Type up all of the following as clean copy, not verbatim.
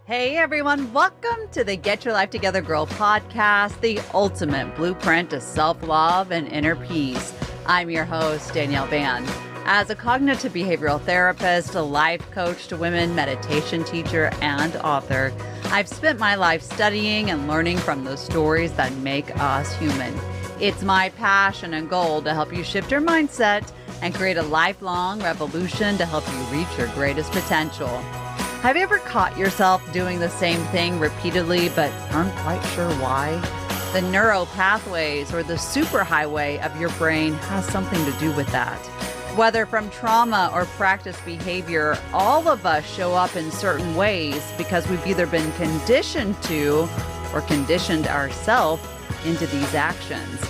Hey everyone, welcome to the Get Your Life Together Girl podcast, the ultimate blueprint to self-love and inner peace. I'm your host, Danielle Van. As a cognitive behavioral therapist, a life coach to women, meditation teacher, and author, I've spent my life studying and learning from those stories that make us human. It's my passion and goal to help you shift your mindset and create a lifelong revolution to help you reach your greatest potential. Have you ever caught yourself doing the same thing repeatedly but aren't quite sure why? The neural pathways or the superhighway of your brain has something to do with that. Whether from trauma or practice behavior, all of us show up in certain ways because we've either been conditioned to or conditioned ourselves into these actions.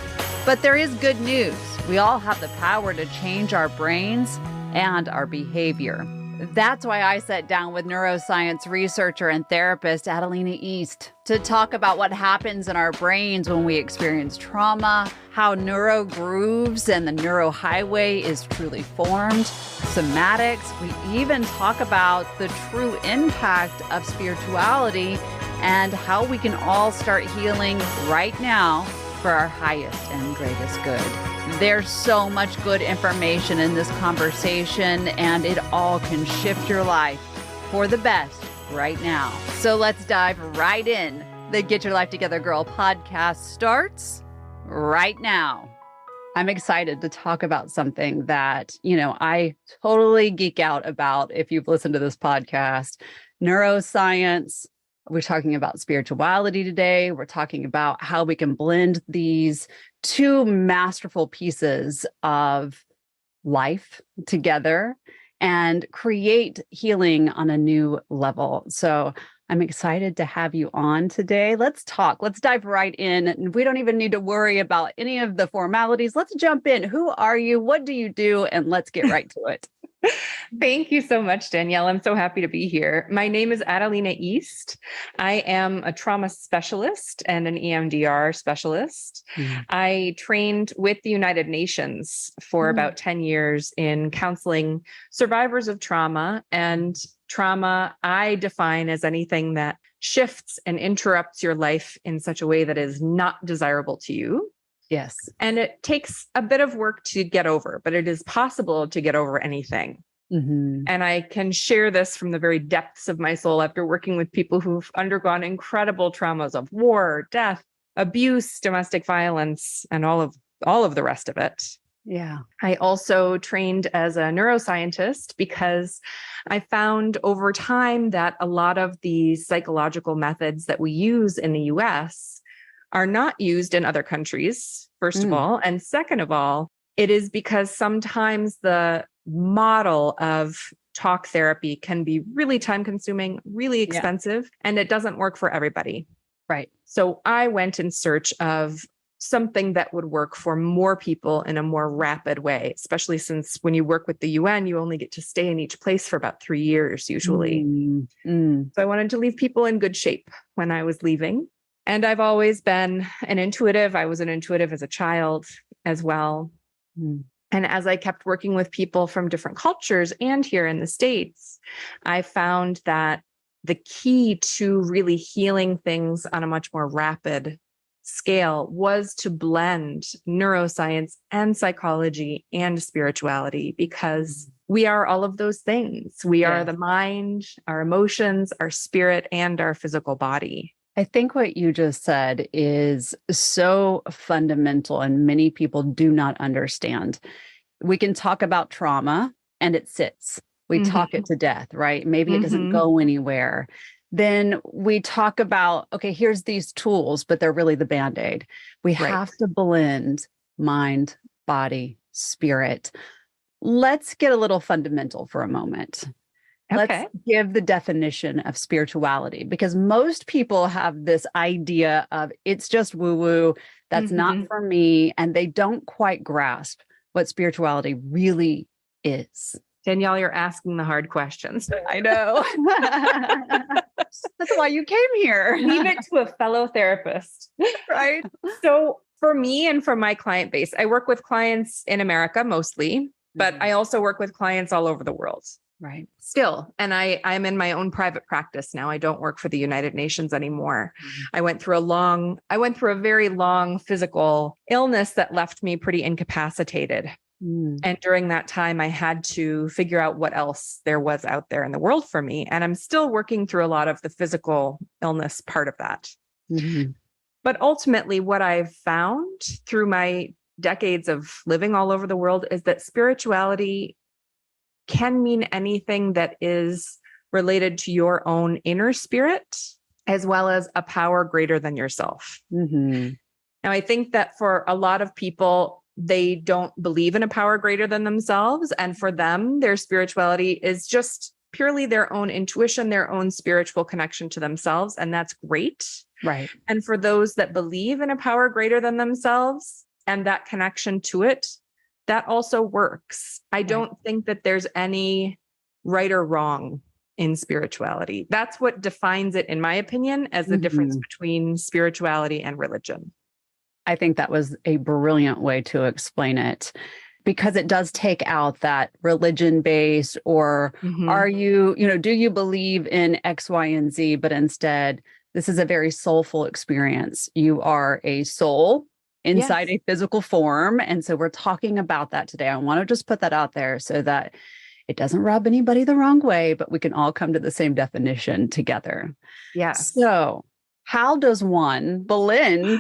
But there is good news. We all have the power to change our brains and our behavior. That's why I sat down with neuroscience researcher and therapist Adalina East to talk about what happens in our brains when we experience trauma, how neurogrooves and the neurohighway is truly formed, somatics. We even talk about the true impact of spirituality and how we can all start healing right now for our highest and greatest good. There's so much good information in this conversation, and it all can shift your life for the best right now. So let's dive right in. The Get Your Life Together Girl podcast starts right now. I'm excited to talk about something that, I totally geek out about if you've listened to this podcast, neuroscience. We're talking about spirituality today. We're talking about how we can blend these two masterful pieces of life together and create healing on a new level. So I'm excited to have you on today. Let's talk. Let's dive right in. We don't even need to worry about any of the formalities. Let's jump in. Who are you? What do you do? And let's get right to it. Thank you so much, Danielle. I'm so happy to be here. My name is Adalina East. I am a trauma specialist and an EMDR specialist. I trained with the United Nations for about 10 years in counseling survivors of trauma. And trauma, I define as anything that shifts and interrupts your life in such a way that is not desirable to you. Yes. And it takes a bit of work to get over, but it is possible to get over anything. Mm-hmm. And I can share this from the very depths of my soul after working with people who've undergone incredible traumas of war, death, abuse, domestic violence, and all of the rest of it. Yeah. I also trained as a neuroscientist because I found over time that a lot of the psychological methods that we use in the US are not used in other countries, first of all. And second of all, it is because sometimes the model of talk therapy can be really time consuming, really expensive, and it doesn't work for everybody. Right. So I went in search of something that would work for more people in a more rapid way, especially since when you work with the UN, you only get to stay in each place for about 3 years usually. So I wanted to leave people in good shape when I was leaving. And I've always been an intuitive. I was an intuitive as a child as well. And as I kept working with people from different cultures and here in the States, I found that the key to really healing things on a much more rapid scale was to blend neuroscience and psychology and spirituality, because we are all of those things. We are the mind, our emotions, our spirit, and our physical body. I think what you just said is so fundamental and many people do not understand. We can talk about trauma and it sits. We talk it to death, right? Maybe it doesn't go anywhere. Then we talk about, okay, here's these tools, but they're really the Band-Aid. We have to blend mind, body, spirit. Let's get a little fundamental for a moment. Let's give the definition of spirituality, because most people have this idea of it's just woo-woo, that's not for me, and they don't quite grasp what spirituality really is. Danielle, you're asking the hard questions. I know. That's why you came here. Leave it to a fellow therapist. Right. So for me and for my client base, I work with clients in America mostly, but I also work with clients all over the world. Right. Still. And I'm in my own private practice now. I don't work for the United Nations anymore. Mhm. I went through a very long physical illness that left me pretty incapacitated. Mm. And during that time, I had to figure out what else there was out there in the world for me. And I'm still working through a lot of the physical illness part of that. Mhm. But ultimately, what I've found through my decades of living all over the world is that spirituality can mean anything that is related to your own inner spirit, as well as a power greater than yourself. Mhm. Now, I think that for a lot of people, they don't believe in a power greater than themselves. And for them, their spirituality is just purely their own intuition, their own spiritual connection to themselves. And that's great. Right. And for those that believe in a power greater than themselves and that connection to it, that also works. I don't think that there's any right or wrong in spirituality. That's what defines it, in my opinion, as the difference Mhm. between spirituality and religion. I think that was a brilliant way to explain it, because it does take out that religion based, or are you, do you believe in X, Y, and Z? But instead, this is a very soulful experience. You are a soul inside Yes. a physical form. And so we're talking about that today. I want to just put that out there so that it doesn't rub anybody the wrong way, but we can all come to the same definition together. Yes. So, how does one blend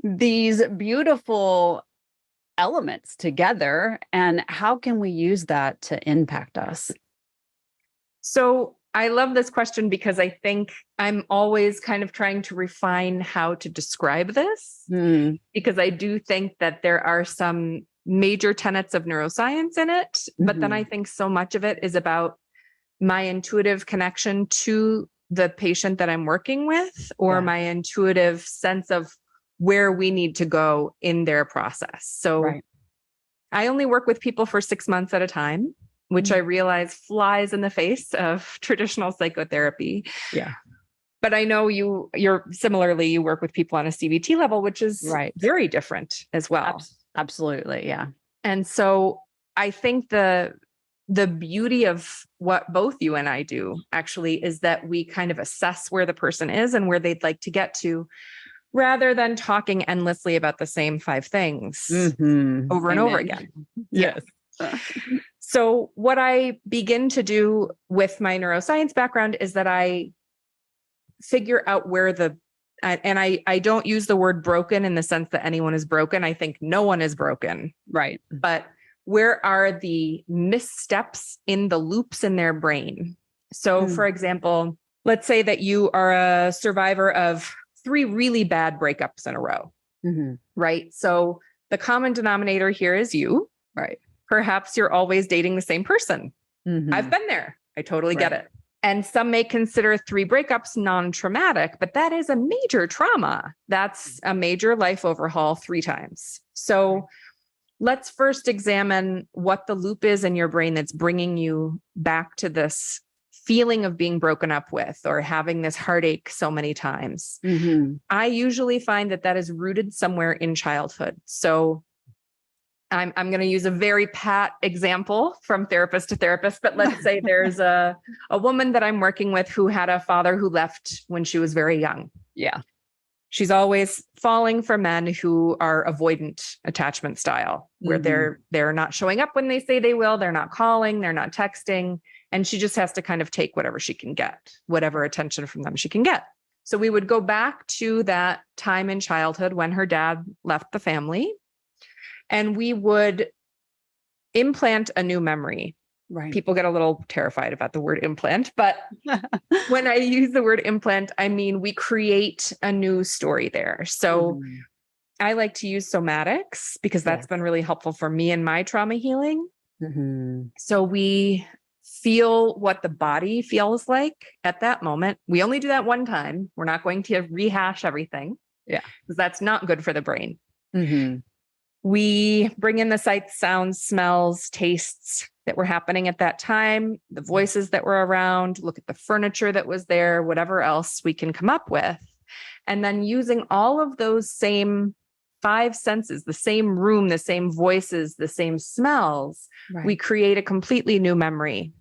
these beautiful elements together, and how can we use that to impact us? So I love this question because I think I'm always kind of trying to refine how to describe this, Mm. because I do think that there are some major tenets of neuroscience in it. But then I think so much of it is about my intuitive connection to the patient that I'm working with, or Yeah. my intuitive sense of where we need to go in their process. So Right. I only work with people for 6 months at a time, which I realize flies in the face of traditional psychotherapy. Yeah. But I know you work with people on a CBT level, which is Right. very different as well. Absolutely. Yeah. And so I think the beauty of what both you and I do actually is that we kind of assess where the person is and where they'd like to get to, rather than talking endlessly about the same 5 things over and over Amen. again. Yes. So what I begin to do with my neuroscience background is that I figure out where and I don't use the word broken in the sense that anyone is broken. I think no one is broken. Right. But where are the missteps in the loops in their brain? So for example, let's say that you are a survivor of 3 really bad breakups in a row, right? So the common denominator here is you. Right. Perhaps you're always dating the same person. I've been there. I totally get Right. it. And some may consider 3 breakups non-traumatic, but that is a major trauma. That's a major life overhaul 3 times. So let's first examine what the loop is in your brain that's bringing you back to this feeling of being broken up with or having this heartache so many times. I usually find that is rooted somewhere in childhood. So I'm going to use a very pat example from therapist to therapist, but let's say there's a woman that I'm working with who had a father who left when she was very young. Yeah. She's always falling for men who are avoidant attachment style, where they're not showing up when they say they will, they're not calling, they're not texting, and she just has to kind of take whatever she can get, whatever attention from them she can get. So we would go back to that time in childhood when her dad left the family, and we would implant a new memory. Right. People get a little terrified about the word implant, but when I use the word implant, I mean we create a new story there. So I like to use somatics because that's been really helpful for me in my trauma healing. So we feel what the body feels like at that moment. We only do that one time. We're not going to rehash everything. Yeah. Because that's not good for the brain. We bring in the sights, sounds, smells, tastes that were happening at that time, the voices that were around, look at the furniture that was there, whatever else we can come up with. And then using all of those same 5 senses, the same room, the same voices, the same smells, we create a completely new memory.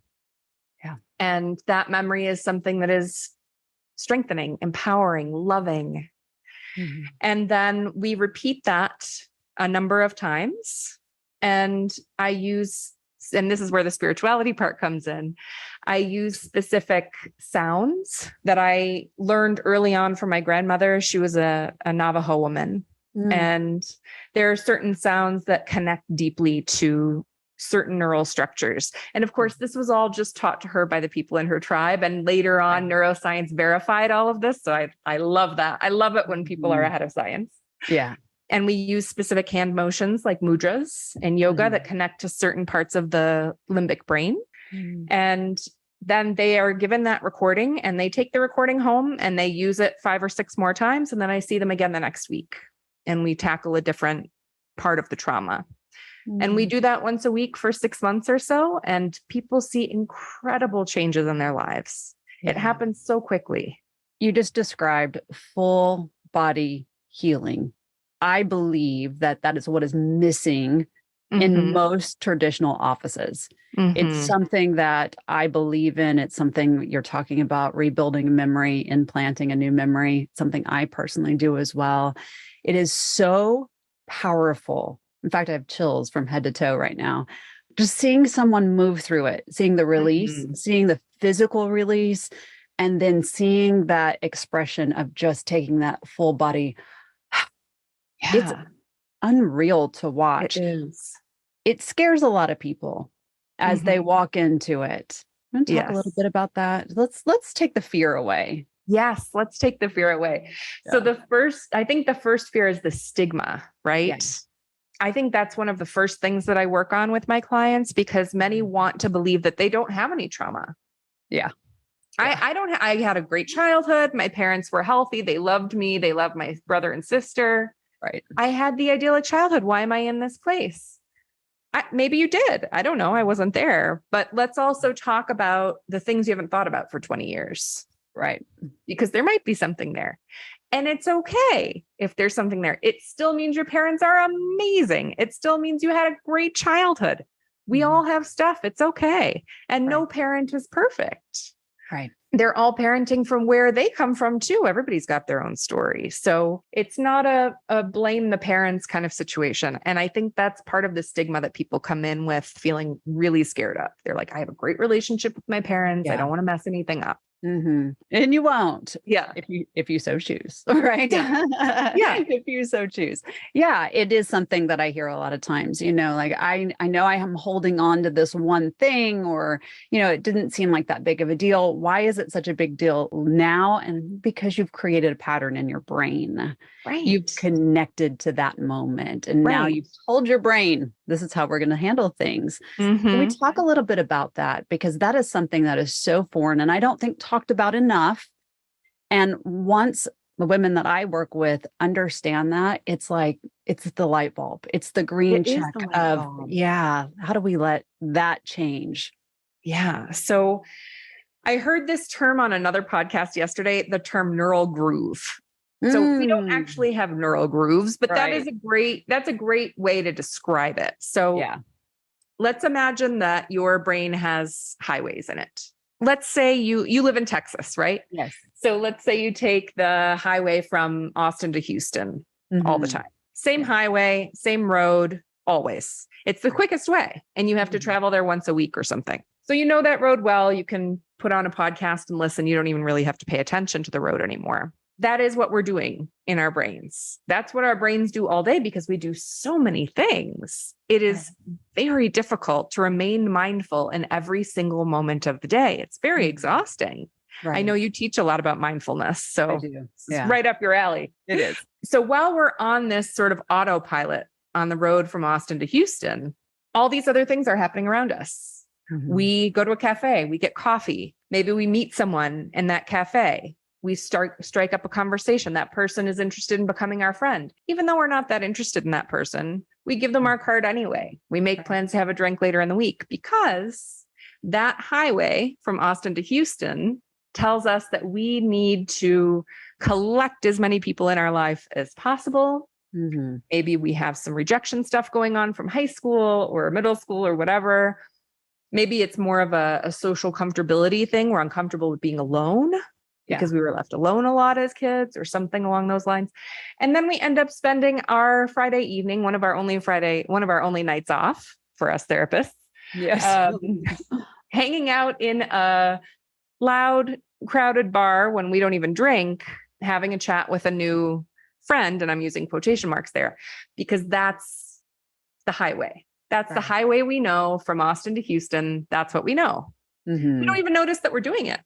And that memory is something that is strengthening, empowering, loving. Mhm. And then we repeat that a number of times. And I use, and this is where the spirituality part comes in, I use specific sounds that I learned early on from my grandmother. She was a Navajo woman. Mm. And there are certain sounds that connect deeply to certain neural structures. And of course, this was all just taught to her by the people in her tribe. And later on, neuroscience verified all of this. So I love that. I love it when people are ahead of science. Yeah. And we use specific hand motions like mudras and yoga that connect to certain parts of the limbic brain. And then they are given that recording and they take the recording home and they use it 5 or 6 more times. And then I see them again the next week and we tackle a different part of the trauma. And we do that once a week for 6 months or so. And people see incredible changes in their lives. It happens so quickly. You just described full body healing. I believe that that is what is missing in most traditional offices. It's something that I believe in. It's something you're talking about, rebuilding a memory, implanting a new memory, something I personally do as well. It is so powerful. In fact, I have chills from head to toe right now. Just seeing someone move through it, seeing the release, seeing the physical release, and then seeing that expression of just taking that full body. It's unreal to watch. It is. It scares a lot of people as they walk into it. I'm going to talk a little bit about that. Let's take the fear away. Yes, let's take the fear away. Yeah. So I think the first fear is the stigma, right? Yes. I think that's one of the first things that I work on with my clients because many want to believe that they don't have any trauma. Yeah. I had a great childhood. My parents were healthy. They loved me. They loved my brother and sister. Right. I had the idyllic childhood. Why am I in this place? Maybe you did. I don't know. I wasn't there. But let's also talk about the things you haven't thought about for 20 years. Right. Because there might be something there. And it's okay if there's something there. It still means your parents are amazing. It still means you had a great childhood. We all have stuff. It's okay. And no parent is perfect. Right. They're all parenting from where they come from too. Everybody's got their own story. So it's not a blame the parents kind of situation. And I think that's part of the stigma that people come in with feeling really scared of. They're like, I have a great relationship with my parents. I don't want to mess anything up. And you won't. Yeah. If you so choose. Right. Yeah. If you so choose. Yeah. It is something that I hear a lot of times, like I know I am holding on to this one thing or, it didn't seem like that big of a deal. Why is it such a big deal now? And because you've created a pattern in your brain, right? You've connected to that moment. And now you've told your brain, this is how we're going to handle things. Can we talk a little bit about that? Because that is something that is so foreign and I don't think talked about enough. And once the women that I work with understand that, it's like, it's the light bulb. It's the green check of, how do we let that change? Yeah. So I heard this term on another podcast yesterday, the term neural groove. So we don't actually have neural grooves, but that's a great way to describe it. So let's imagine that your brain has highways in it. Let's say you live in Texas, right? Yes. So let's say you take the highway from Austin to Houston all the time. Same highway, same road, always. It's the quickest way. And you have to travel there once a week or something. So you know that road well, you can put on a podcast and listen. You don't even really have to pay attention to the road anymore. That is what we're doing in our brains. That's what our brains do all day because we do so many things. It is very difficult to remain mindful in every single moment of the day. It's very exhausting. Right. I know you teach a lot about mindfulness, so it's right up your alley. It is. So while we're on this sort of autopilot on the road from Austin to Houston, all these other things are happening around us. We go to a cafe, we get coffee. Maybe we meet someone in that cafe. We strike up a conversation. That person is interested in becoming our friend. Even though we're not that interested in that person, we give them our card anyway. We make plans to have a drink later in the week because that highway from Austin to Houston tells us that we need to collect as many people in our life as possible. Maybe we have some rejection stuff going on from high school or middle school or whatever. Maybe it's more of a social comfortability thing. We're uncomfortable with being alone because we were left alone a lot as kids or something along those lines. And then we end up spending our Friday evening, one of our only nights off for us therapists. Yes. Hanging out in a loud, crowded bar when we don't even drink, having a chat with a new friend. And I'm using quotation marks there because that's the highway. That's the highway we know from Austin to Houston. That's what we know. We don't even notice that we're doing it.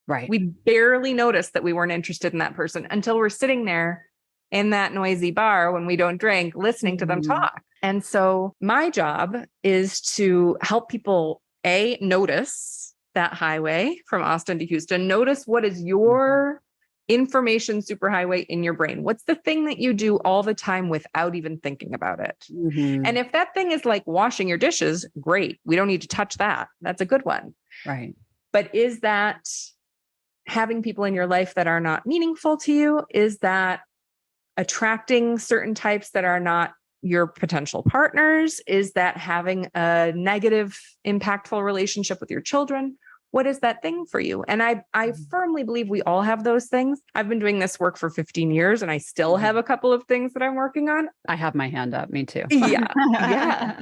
Right. We barely notice that we weren't interested in that person until we're sitting there in that noisy bar when we don't drink, listening to them talk. And so my job is to help people, notice that highway from Austin to Houston. Notice what is your information superhighway in your brain. What's the thing that you do all the time without even thinking about it? And if that thing is like washing your dishes, great. We don't need to touch that. That's a good one. Right. But is that having people in your life that are not meaningful to you? Is that attracting certain types that are not your potential partners? Is that having a negative, impactful relationship with your children? What is that thing for you? And I firmly believe we all have those things. I've been doing this work for 15 years and I still have a couple of things that I'm working on. I have my hand up. Me too. Yeah.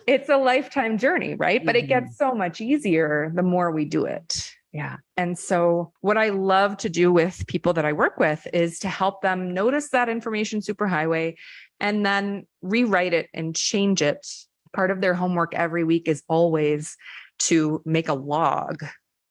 It's a lifetime journey, right? But it gets so much easier the more we do it. Yeah. And so what I love to do with people that I work with is to help them notice that information superhighway and then rewrite it and change it. Part of their homework every week is always to make a log.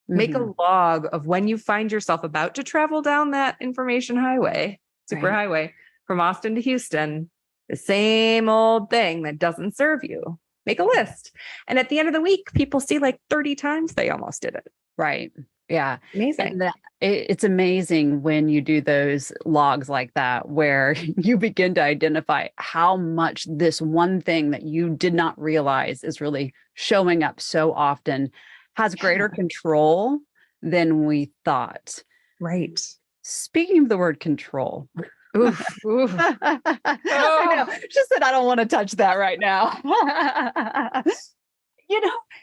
Make a log of when you find yourself about to travel down that information highway, superhighway from Austin to Houston, the same old thing that doesn't serve you. Make a list. And at the end of the week, people see like 30 times they almost did it. Right. Yeah. Amazing. And it's amazing when you do those logs like that, where you begin to identify how much this one thing that you did not realize is really showing up so often has greater control than we thought. Right. Speaking of the word control. Oof. I know. Just that I don't want to touch that right now.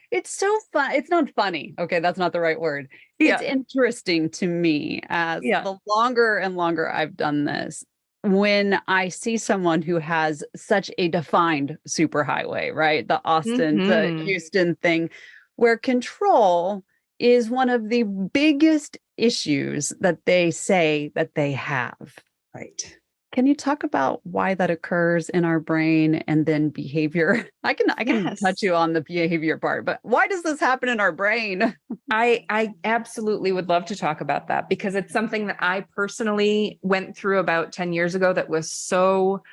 It's so fun. It's not funny. Okay, that's not the right word. It's interesting to me as the longer and longer I've done this, when I see someone who has such a defined superhighway, right? The Austin to Houston thing, where control is one of the biggest issues that they say that they have. Right. Can you talk about why that occurs in our brain and then behavior? I can touch you on the behavior part, but why does this happen in our brain? I absolutely would love to talk about that because it's something that I personally went through about 10 years ago that was so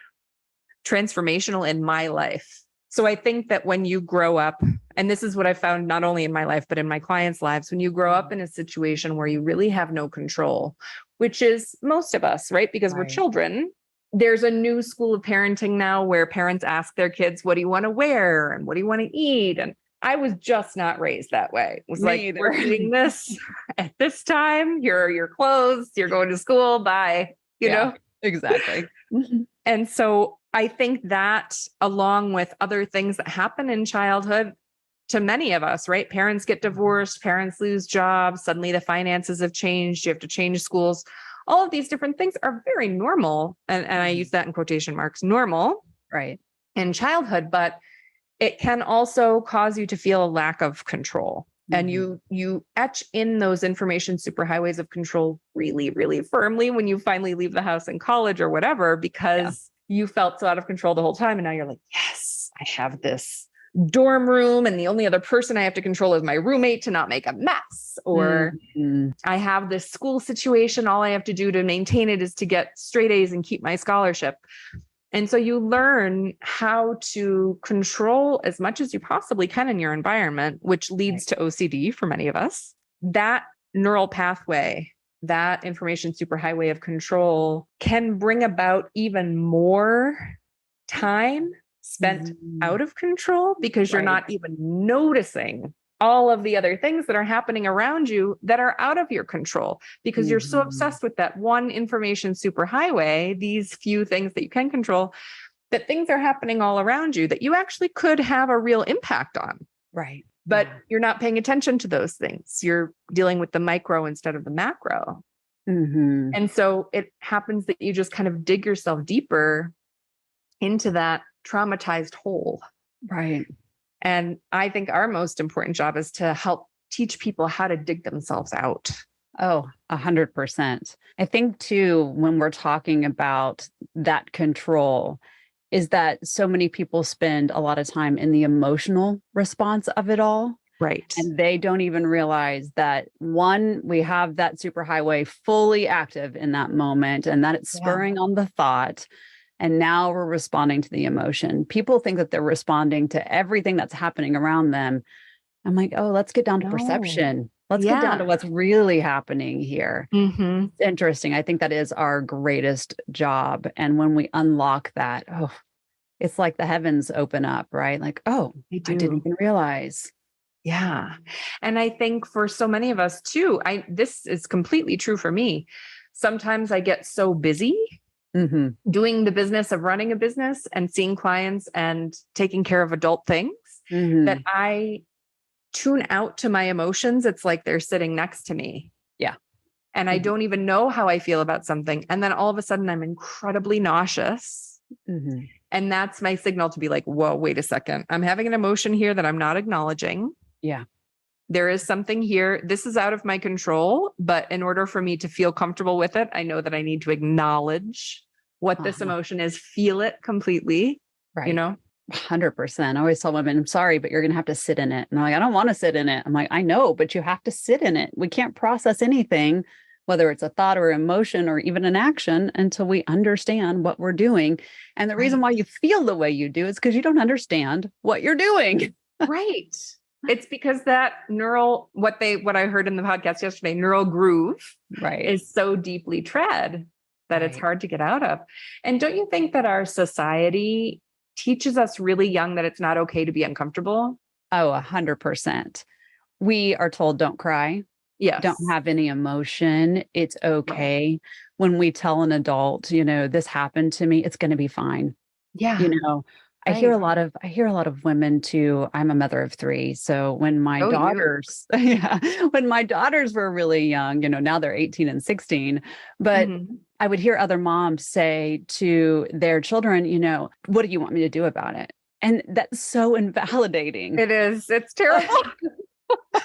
transformational in my life. So I think that when you grow up, and this is what I found not only in my life, but in my clients' lives, when you grow up in a situation where you really have no control, which is most of us, right? Because we're children. There's a new school of parenting now where parents ask their kids, what do you want to wear? And what do you want to eat? And I was just not raised that way. It was we're doing this at this time. Here are your clothes. You're going to school. Bye. You know? Exactly. And so I think that along with other things that happen in childhood to many of us, right? Parents get divorced, parents lose jobs, suddenly the finances have changed, you have to change schools. All of these different things are very normal. And I use that in quotation marks, normal, right, in childhood, but it can also cause you to feel a lack of control. And you etch in those information superhighways of control really, really firmly when you finally leave the house in college or whatever, because you felt so out of control the whole time. And now you're like, yes, I have this dorm room and the only other person I have to control is my roommate to not make a mess. Or I have this school situation. All I have to do to maintain it is to get straight A's and keep my scholarship. And so you learn how to control as much as you possibly can in your environment, which leads to OCD for many of us. That neural pathway, that information superhighway of control can bring about even more time spent out of control because you're not even noticing all of the other things that are happening around you that are out of your control because you're so obsessed with that one information superhighway, these few things that you can control, that things are happening all around you that you actually could have a real impact on. Right. but you're not paying attention to those things. You're dealing with the micro instead of the macro. Mm-hmm. And so it happens that you just kind of dig yourself deeper into that traumatized hole. Right. And I think our most important job is to help teach people how to dig themselves out. Oh, 100%. I think too, when we're talking about that control, is that so many people spend a lot of time in the emotional response of it all. Right. And they don't even realize that one, we have that superhighway fully active in that moment and that it's spurring on the thought. And now we're responding to the emotion. People think that they're responding to everything that's happening around them. I'm like, oh, let's get down to perception. Let's get down to what's really happening here. Mm-hmm. It's interesting. I think that is our greatest job. And when we unlock that, oh, it's like the heavens open up, right? Like, oh, I didn't even realize. Yeah. And I think for so many of us too, this is completely true for me. Sometimes I get so busy doing the business of running a business and seeing clients and taking care of adult things that I tune out to my emotions. It's like they're sitting next to me. Yeah. And I don't even know how I feel about something. And then all of a sudden I'm incredibly nauseous. And that's my signal to be like, whoa, wait a second. I'm having an emotion here that I'm not acknowledging. Yeah. There is something here. This is out of my control. But in order for me to feel comfortable with it, I know that I need to acknowledge what this emotion is, feel it completely, right. You know? 100%. I always tell women, I'm sorry, but you're going to have to sit in it. And they're like, I don't want to sit in it. I'm like, I know, but you have to sit in it. We can't process anything, whether it's a thought or emotion or even an action, until we understand what we're doing. And the reason why you feel the way you do is because you don't understand what you're doing. Right. It's because that what I heard in the podcast yesterday, neural groove, is so deeply tread that it's hard to get out of. And don't you think that our society teaches us really young that it's not okay to be uncomfortable? Oh, 100%. We are told don't cry. Yes. Don't have any emotion. It's okay. Right. When we tell an adult, this happened to me, it's going to be fine. Yeah. I hear a lot of women too. I'm a mother of 3. So when my daughters, when my daughters were really young, now they're 18 and 16, but I would hear other moms say to their children, what do you want me to do about it? And that's so invalidating. It is. It's terrible.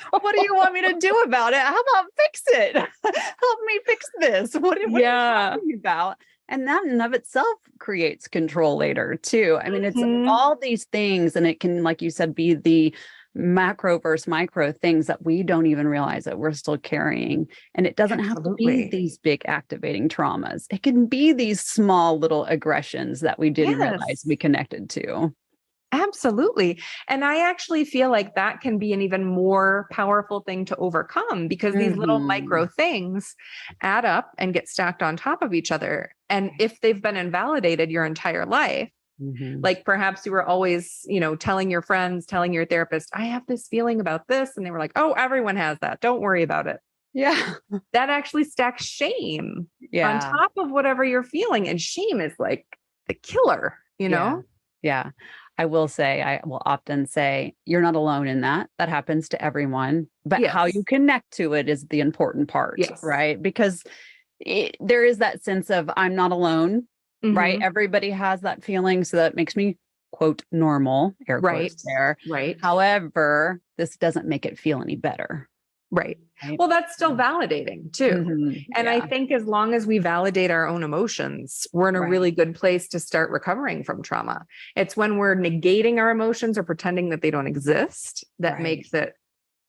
What do you want me to do about it? How about fix it? Help me fix this. What are you talking about? And that in of itself creates control later too. I mean, it's all these things, and it can, like you said, be the macro versus micro things that we don't even realize that we're still carrying. And it doesn't have to be these big activating traumas. It can be these small little aggressions that we didn't realize we connected to. Absolutely. And I actually feel like that can be an even more powerful thing to overcome, because these little micro things add up and get stacked on top of each other. And if they've been invalidated your entire life, like perhaps you were always, telling your friends, telling your therapist, I have this feeling about this. And they were like, oh, everyone has that. Don't worry about it. Yeah. That actually stacks shame on top of whatever you're feeling. And shame is like the killer, Yeah. I will often say, you're not alone in that. That happens to everyone. But how you connect to it is the important part, right? Because there is that sense of I'm not alone, right? Everybody has that feeling. So that makes me, quote, normal, air quotes there. Right. However, this doesn't make it feel any better. Right. Well, that's still validating too. And I think as long as we validate our own emotions, we're in a really good place to start recovering from trauma. It's when we're negating our emotions or pretending that they don't exist that makes it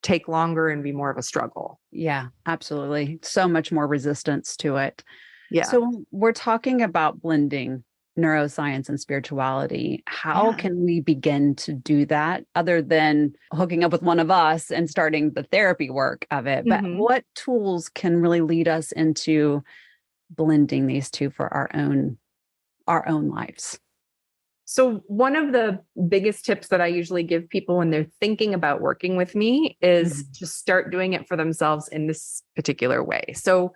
take longer and be more of a struggle. Yeah, absolutely. So much more resistance to it. Yeah. So we're talking about blending neuroscience and spirituality. How can we begin to do that other than hooking up with one of us and starting the therapy work of it? But what tools can really lead us into blending these two for our own lives? So one of the biggest tips that I usually give people when they're thinking about working with me is to start doing it for themselves in this particular way. So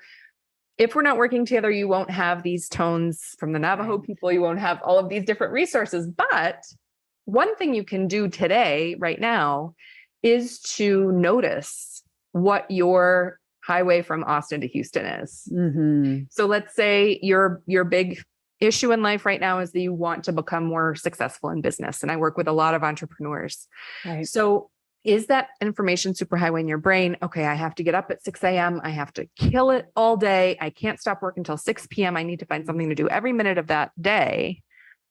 if we're not working together, you won't have these tones from the Navajo people. You won't have all of these different resources. But one thing you can do today, right now, is to notice what your highway from Austin to Houston is. Mm-hmm. So let's say your big issue in life right now is that you want to become more successful in business. And I work with a lot of entrepreneurs. Right. So is that information superhighway in your brain? Okay, I have to get up at 6 a.m. I have to kill it all day. I can't stop work until 6 p.m. I need to find something to do every minute of that day.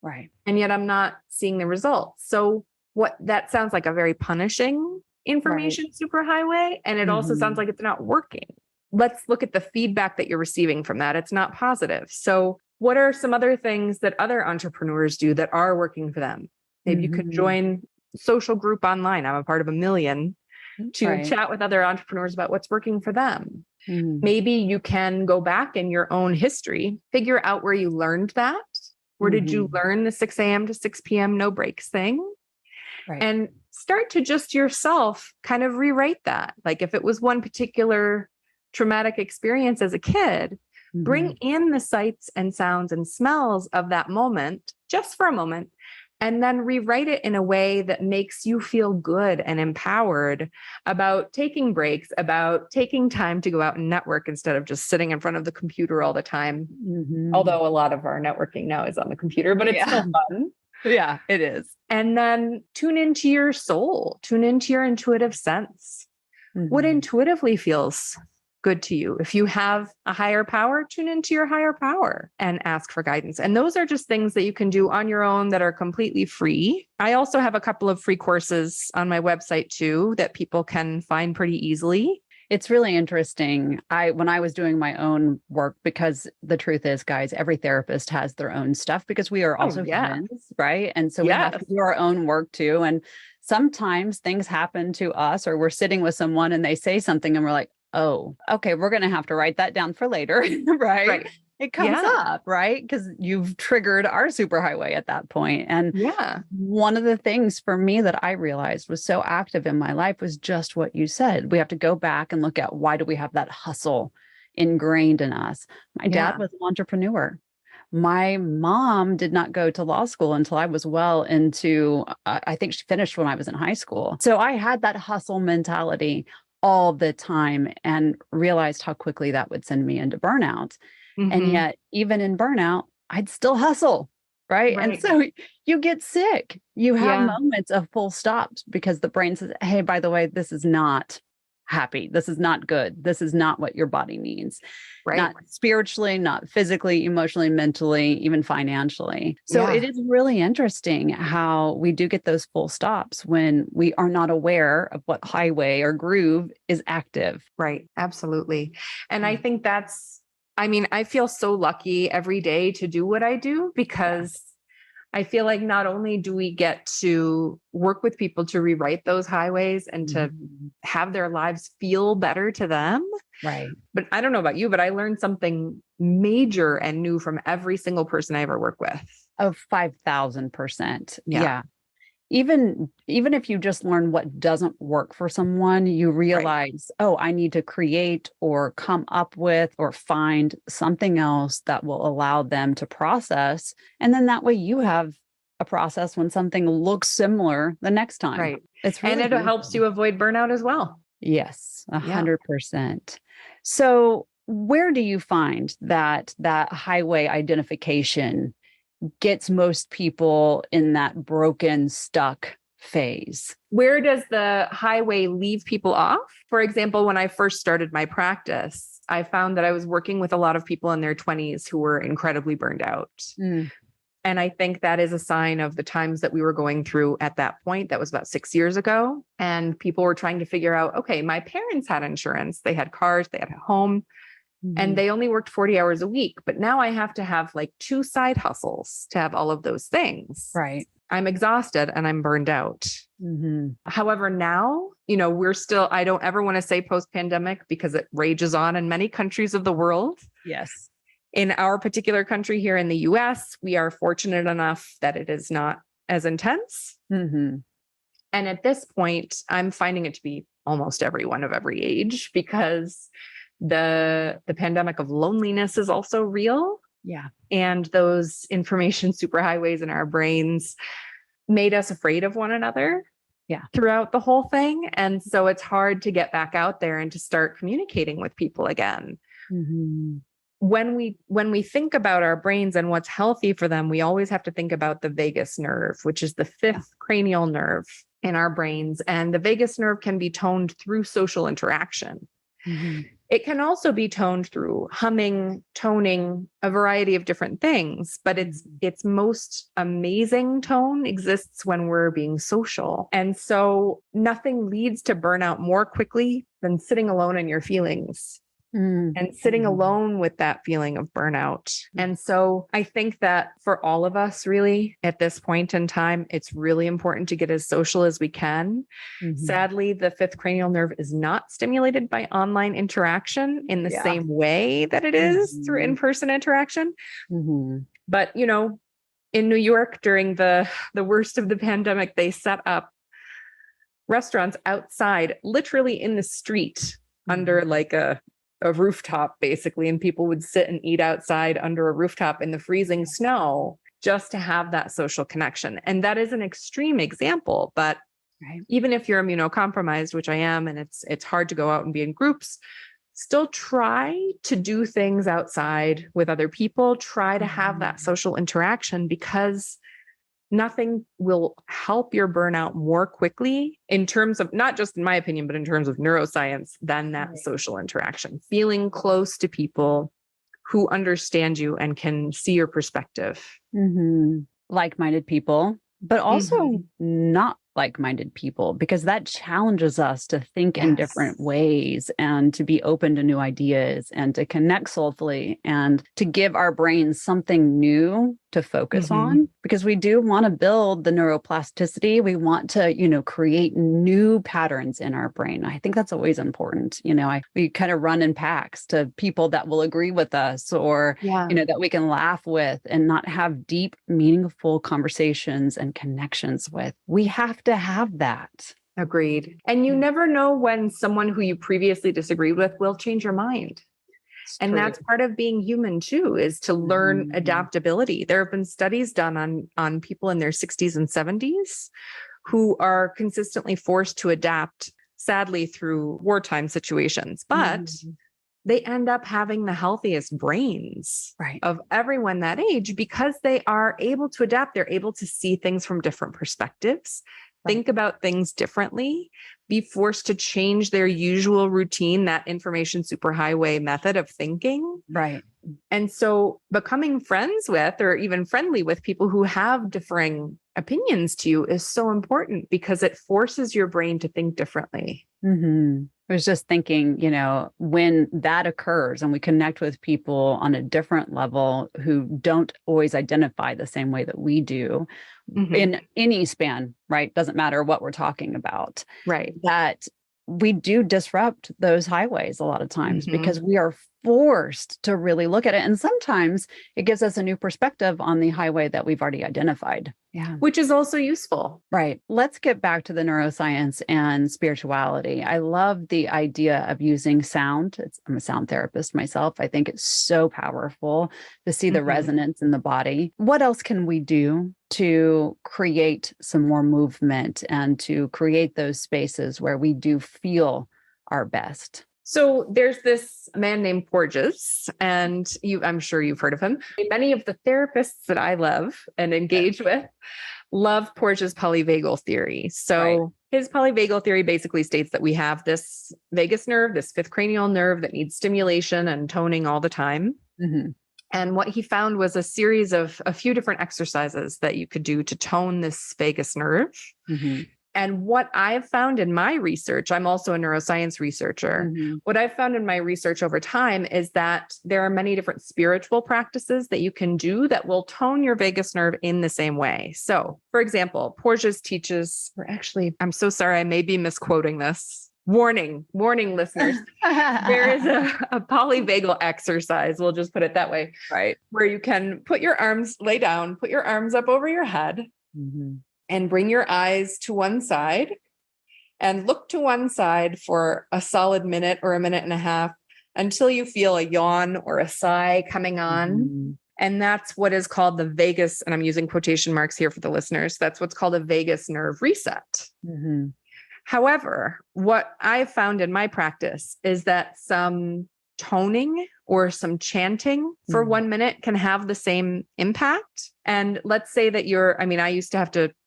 Right. And yet I'm not seeing the results. So what that sounds like a very punishing information superhighway. And it also sounds like it's not working. Let's look at the feedback that you're receiving from that. It's not positive. So what are some other things that other entrepreneurs do that are working for them? Maybe you could join a social group online. I'm a part of 1 million to chat with other entrepreneurs about what's working for them. Maybe you can go back in your own history, figure out where you learned that. Where did you learn the 6 a.m. to 6 p.m. no breaks thing? And start to just yourself kind of rewrite that. Like if it was one particular traumatic experience as a kid, bring in the sights and sounds and smells of that moment just for a moment, and then rewrite it in a way that makes you feel good and empowered about taking breaks, about taking time to go out and network instead of just sitting in front of the computer all the time. Although a lot of our networking now is on the computer, but it's still fun. Yeah, it is. And then tune into your soul, tune into your intuitive sense. What intuitively feels good to you? If you have a higher power, tune into your higher power and ask for guidance. And those are just things that you can do on your own that are completely free. I also have a couple of free courses on my website too that people can find pretty easily. It's really interesting. When I was doing my own work, because the truth is, guys, every therapist has their own stuff because we are also humans, right? And so we have to do our own work too. And sometimes things happen to us, or we're sitting with someone and they say something and we're like, oh, okay, we're going to have to write that down for later, right? It comes up, right? Because you've triggered our superhighway at that point. And one of the things for me that I realized was so active in my life was just what you said. We have to go back and look at, why do we have that hustle ingrained in us? My dad was an entrepreneur. My mom did not go to law school until I was well into, I think she finished when I was in high school. So I had that hustle mentality all the time and realized how quickly that would send me into burnout. And yet, even in burnout, I'd still hustle, right? And so you get sick. You have moments of full stops because the brain says, hey, by the way, this is not happy. This is not good. This is not what your body needs. Not spiritually, not physically, emotionally, mentally, even financially. So it is really interesting how we do get those full stops when we are not aware of what highway or groove is active. Right. Absolutely. And I think I feel so lucky every day to do what I do because I feel like not only do we get to work with people to rewrite those highways and to have their lives feel better to them. Right. But I don't know about you, but I learned something major and new from every single person I ever work with. Of 5,000%. Yeah. Even if you just learn what doesn't work for someone, you realize, oh, I need to create or come up with or find something else that will allow them to process. And then that way you have a process when something looks similar the next time. Right. It's really and it helps you avoid burnout as well. Yes, 100%. So where do you find that highway identification gets most people in that broken, stuck phase? Where does the highway leave people off? For example, when I first started my practice, I found that I was working with a lot of people in their 20s who were incredibly burned out. And I think that is a sign of the times that we were going through at that point. That was about 6 years ago. And people were trying to figure out, okay, my parents had insurance, they had cars, they had a home. And they only worked 40 hours a week. But now I have to have like 2 side hustles to have all of those things. Right. I'm exhausted and I'm burned out. However, now, we're still, I don't ever want to say post-pandemic because it rages on in many countries of the world. Yes. In our particular country here in the US, we are fortunate enough that it is not as intense. And at this point, I'm finding it to be almost everyone of every age because the pandemic of loneliness is also real. Yeah. And those information superhighways in our brains made us afraid of one another. throughout the whole thing. And so it's hard to get back out there and to start communicating with people again. Mm-hmm. When we think about our brains and what's healthy for them, we always have to think about the vagus nerve, which is the fifth cranial nerve in our brains. And the vagus nerve can be toned through social interaction. Mm-hmm. It can also be toned through humming, toning, a variety of different things, but its most amazing tone exists when we're being social. And so nothing leads to burnout more quickly than sitting alone in your feelings. And sitting alone with that feeling of burnout. And so I think that for all of us, really, at this point in time, it's really important to get as social as we can. Sadly, the fifth cranial nerve is not stimulated by online interaction in the same way that it is through in-person interaction. But, in New York during the worst of the pandemic, they set up restaurants outside, literally in the street, under like a rooftop, basically, and people would sit and eat outside under a rooftop in the freezing snow just to have that social connection. And that is an extreme example, but even if you're immunocompromised, which I am, and it's hard to go out and be in groups, still try to do things outside with other people, try to have that social interaction, because nothing will help your burnout more quickly in terms of, not just in my opinion, but in terms of neuroscience, than that social interaction. Feeling close to people who understand you and can see your perspective. Like-minded people, but also not like-minded people, because that challenges us to think in different ways and to be open to new ideas and to connect soulfully and to give our brains something new to focus on, because we do want to build the neuroplasticity. We want to, create new patterns in our brain. I think that's always important. We kind of run in packs to people that will agree with us, or, that we can laugh with and not have deep, meaningful conversations and connections with. We have to have that. Agreed. And you never know when someone who you previously disagreed with will change your mind. And that's part of being human too, is to learn adaptability. There have been studies done on people in their 60s and 70s who are consistently forced to adapt, sadly, through wartime situations, but they end up having the healthiest brains of everyone that age, because they are able to adapt. They're able to see things from different perspectives, think about things differently, be forced to change their usual routine, that information superhighway method of thinking. And so becoming friends with, or even friendly with, people who have differing opinions to you is so important, because it forces your brain to think differently. I was just thinking, when that occurs and we connect with people on a different level who don't always identify the same way that we do in any span, right? Doesn't matter what we're talking about. That we do disrupt those highways a lot of times, because we are forced to really look at it. And sometimes it gives us a new perspective on the highway that we've already identified. Which is also useful. Let's get back to the neuroscience and spirituality. I love the idea of using sound. I'm a sound therapist myself. I think it's so powerful to see the resonance in the body. What else can we do to create some more movement and to create those spaces where we do feel our best? So there's this man named Porges, and I'm sure you've heard of him. Many of the therapists that I love and engage with love Porges' polyvagal theory. So his polyvagal theory basically states that we have this vagus nerve, this fifth cranial nerve, that needs stimulation and toning all the time. And what he found was a series of a few different exercises that you could do to tone this vagus nerve. And what I've found in my research, I'm also a neuroscience researcher. What I've found in my research over time is that there are many different spiritual practices that you can do that will tone your vagus nerve in the same way. So, for example, Porges teaches, or actually, I'm so sorry, I may be misquoting this. Warning, listeners. There is a polyvagal exercise, we'll just put it that way, where you can lay down, put your arms up over your head, and bring your eyes to one side and look to one side for a solid minute or a minute and a half until you feel a yawn or a sigh coming on. And that's what is called the vagus, and I'm using quotation marks here for the listeners. That's what's called a vagus nerve reset. Mm-hmm. However, what I've found in my practice is that some toning or some chanting for 1 minute can have the same impact. And let's say that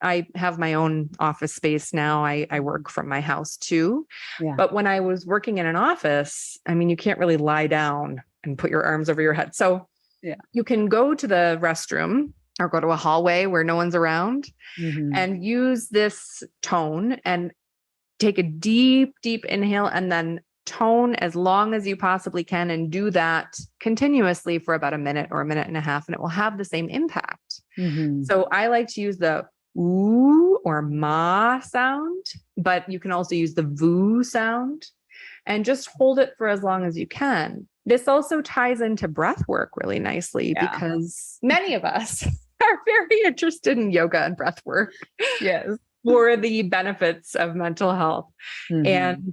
I have my own office space now. I work from my house too. Yeah. But when I was working in an office, you can't really lie down and put your arms over your head. So you can go to the restroom or go to a hallway where no one's around and use this tone and take a deep, deep inhale and then tone as long as you possibly can, and do that continuously for about a minute or a minute and a half, and it will have the same impact. So I like to use the ooh or ma sound, but you can also use the voo sound and just hold it for as long as you can. This also ties into breath work really nicely because many of us are very interested in yoga and breath work. Yes. For the benefits of mental health. And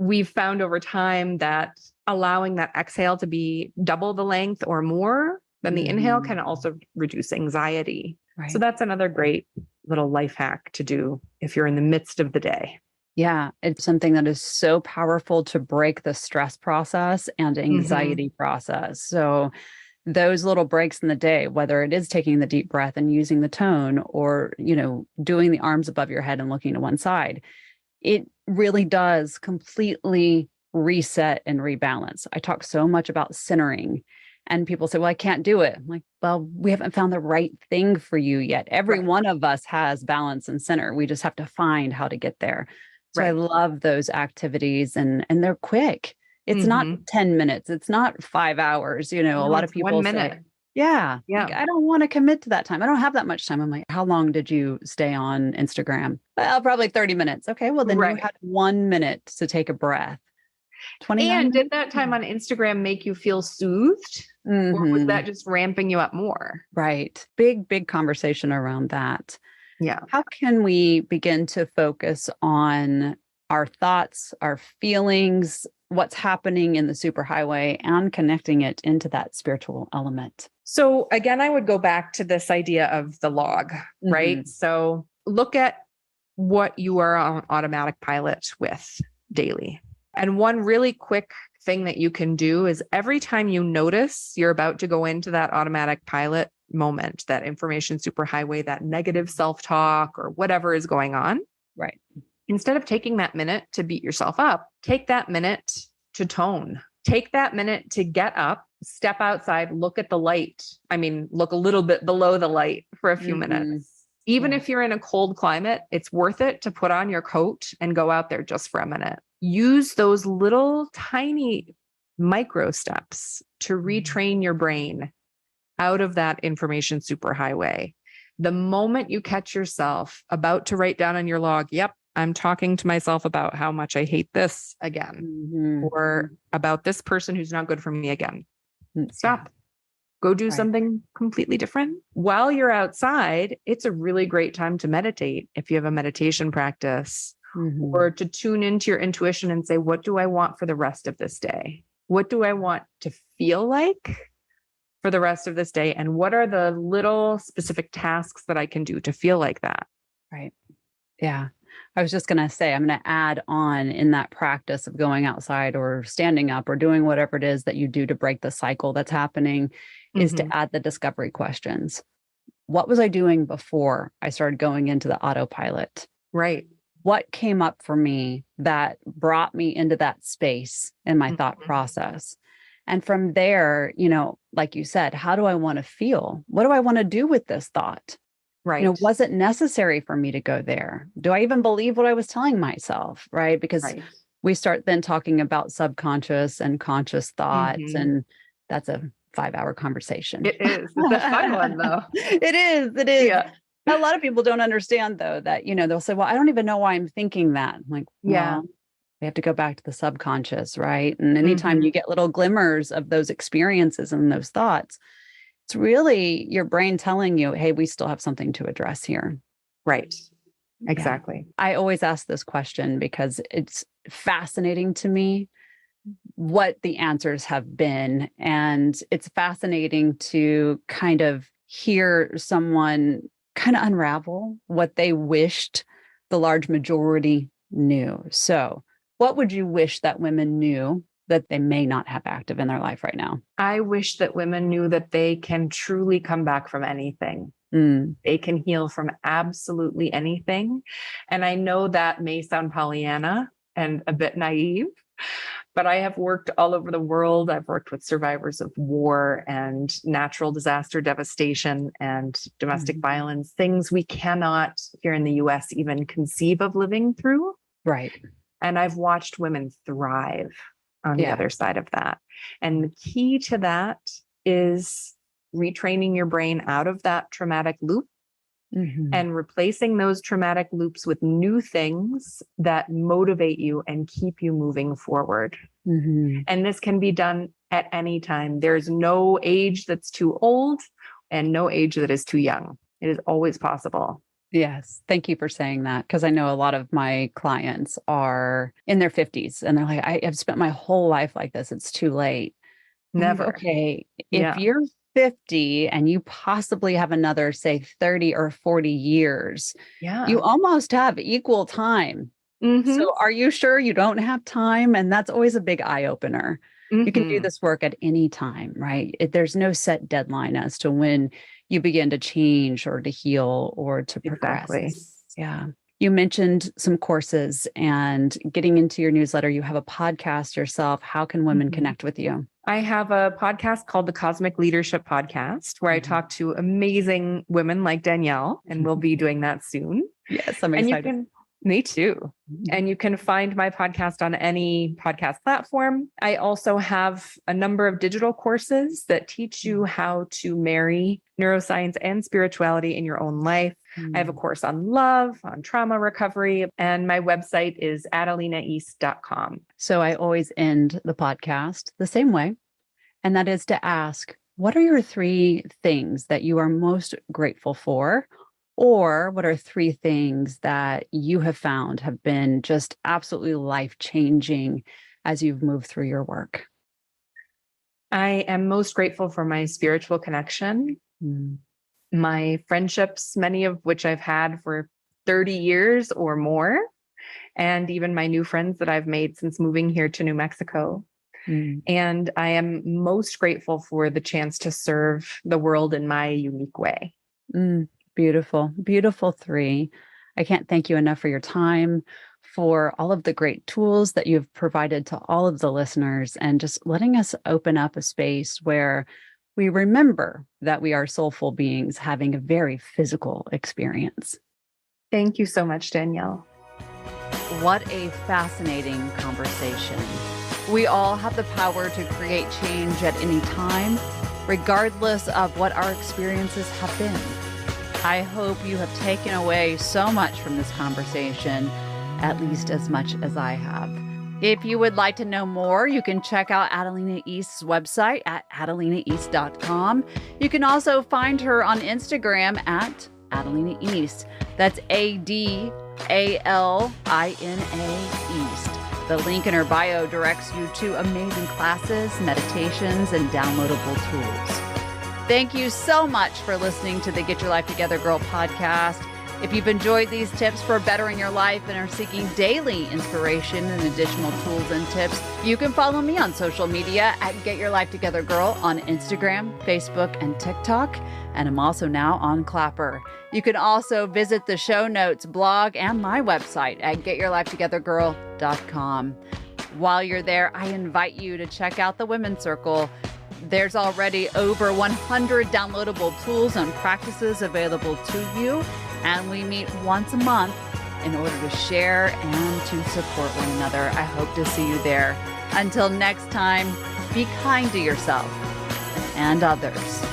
we've found over time that allowing that exhale to be double the length or more than the inhale can also reduce anxiety. Right. So that's another great little life hack to do if you're in the midst of the day. Yeah, it's something that is so powerful to break the stress process and anxiety process. So those little breaks in the day, whether it is taking the deep breath and using the tone or, doing the arms above your head and looking to one side, it really does completely reset and rebalance. I talk so much about centering, and people say, well, I can't do it. I'm like, well, we haven't found the right thing for you yet. Every one of us has balance and center. We just have to find how to get there. So I love those activities, and they're quick. It's not 10 minutes. It's not 5 hours. A lot of people 1 minute. say, like, I don't want to commit to that time. I don't have that much time. I'm like, how long did you stay on Instagram? Well, probably 30 minutes. Okay, well, then you had 1 minute to take a breath. 29 And minutes? did that time on Instagram make you feel soothed? Or was that just ramping you up more? Right. Big conversation around that. Yeah. How can we begin to focus on our thoughts, our feelings, what's happening in the superhighway, and connecting it into that spiritual element? So again, I would go back to this idea of the log, right? So look at what you are on automatic pilot with daily. And one really quick thing that you can do is every time you notice you're about to go into that automatic pilot moment, that information superhighway, that negative self-talk or whatever is going on. Right. Instead of taking that minute to beat yourself up, take that minute to tone. Take that minute to get up, step outside, look at the light. Look a little bit below the light for a few minutes. Even if you're in a cold climate, it's worth it to put on your coat and go out there just for a minute. Use those little tiny micro steps to retrain your brain out of that information superhighway. The moment you catch yourself about to write down on your log, yep, I'm talking to myself about how much I hate this again, or about this person who's not good for me again. Stop. Go do something completely different. While you're outside, it's a really great time to meditate if you have a meditation practice, or to tune into your intuition and say, what do I want for the rest of this day? What do I want to feel like for the rest of this day? And what are the little specific tasks that I can do to feel like that? Right. Yeah. I was just going to say, I'm going to add on in that practice of going outside or standing up or doing whatever it is that you do to break the cycle that's happening is to add the discovery questions. What was I doing before I started going into the autopilot? Right. What came up for me that brought me into that space in my thought process? And from there, like you said, how do I want to feel? What do I want to do with this thought? Right. Was it necessary for me to go there? Do I even believe what I was telling myself? Right. Because we start then talking about subconscious and conscious thoughts, and that's a 5-hour conversation. It is. It's a fun one, though. It is. It is. Yeah. A lot of people don't understand, though, that, they'll say, well, I don't even know why I'm thinking that. I'm like, well, we have to go back to the subconscious, right? And anytime you get little glimmers of those experiences and those thoughts, it's really your brain telling you, hey, we still have something to address here. Right. Exactly. I always ask this question because it's fascinating to me. what the answers have been. And it's fascinating to kind of hear someone kind of unravel what they wished the large majority knew. So, what would you wish that women knew that they may not have active in their life right now? I wish that women knew that they can truly come back from anything. Mm. They can heal from absolutely anything. And I know that may sound Pollyanna and a bit naive, but I have worked all over the world. I've worked with survivors of war and natural disaster devastation and domestic violence, things we cannot here in the US even conceive of living through. Right. And I've watched women thrive on the other side of that. And the key to that is retraining your brain out of that traumatic loop and replacing those traumatic loops with new things that motivate you and keep you moving forward. And this can be done at any time. There's no age that's too old and no age that is too young. It is always possible. Yes. Thank you for saying that. Because I know a lot of my clients are in their 50s and they're like, I have spent my whole life like this. It's too late. Never. Okay. If you're 50 and you possibly have another, say, 30 or 40 years, you almost have equal time. So are you sure you don't have time? And that's always a big eye opener. You can do this work at any time, right? There's no set deadline as to when you begin to change or to heal or to progress. Exactly. Yeah. You mentioned some courses and getting into your newsletter. You have a podcast yourself. How can women connect with you? I have a podcast called the Cosmic Leadership Podcast, where I talk to amazing women like Danielle, and we'll be doing that soon. Yes, I'm excited. Me too. And you can find my podcast on any podcast platform. I also have a number of digital courses that teach you how to marry neuroscience and spirituality in your own life. I have a course on love, on trauma recovery, and my website is adalinaeast.com. So I always end the podcast the same way, and that is to ask, what are your 3 things that you are most grateful for? Or what are 3 things that you have found have been just absolutely life-changing as you've moved through your work? I am most grateful for my spiritual connection, my friendships, many of which I've had for 30 years or more, and even my new friends that I've made since moving here to New Mexico. And I am most grateful for the chance to serve the world in my unique way. Beautiful, beautiful 3. I can't thank you enough for your time, for all of the great tools that you've provided to all of the listeners, and just letting us open up a space where we remember that we are soulful beings having a very physical experience. Thank you so much, Danielle. What a fascinating conversation. We all have the power to create change at any time, regardless of what our experiences have been. I hope you have taken away so much from this conversation, at least as much as I have. If you would like to know more, you can check out Adalina East's website at adalinaeast.com. You can also find her on Instagram at Adalina East. That's ADALINA East. The link in her bio directs you to amazing classes, meditations, and downloadable tools. Thank you so much for listening to the Get Your Life Together Girl podcast. If you've enjoyed these tips for bettering your life and are seeking daily inspiration and additional tools and tips, you can follow me on social media at Get Your Life Together Girl on Instagram, Facebook, and TikTok. And I'm also now on Clapper. You can also visit the show notes, blog, and my website at getyourlifetogethergirl.com. While you're there, I invite you to check out the Women's Circle. There's already over 100 downloadable tools and practices available to you, and we meet once a month in order to share and to support one another. I hope to see you there. Until next time, be kind to yourself and others.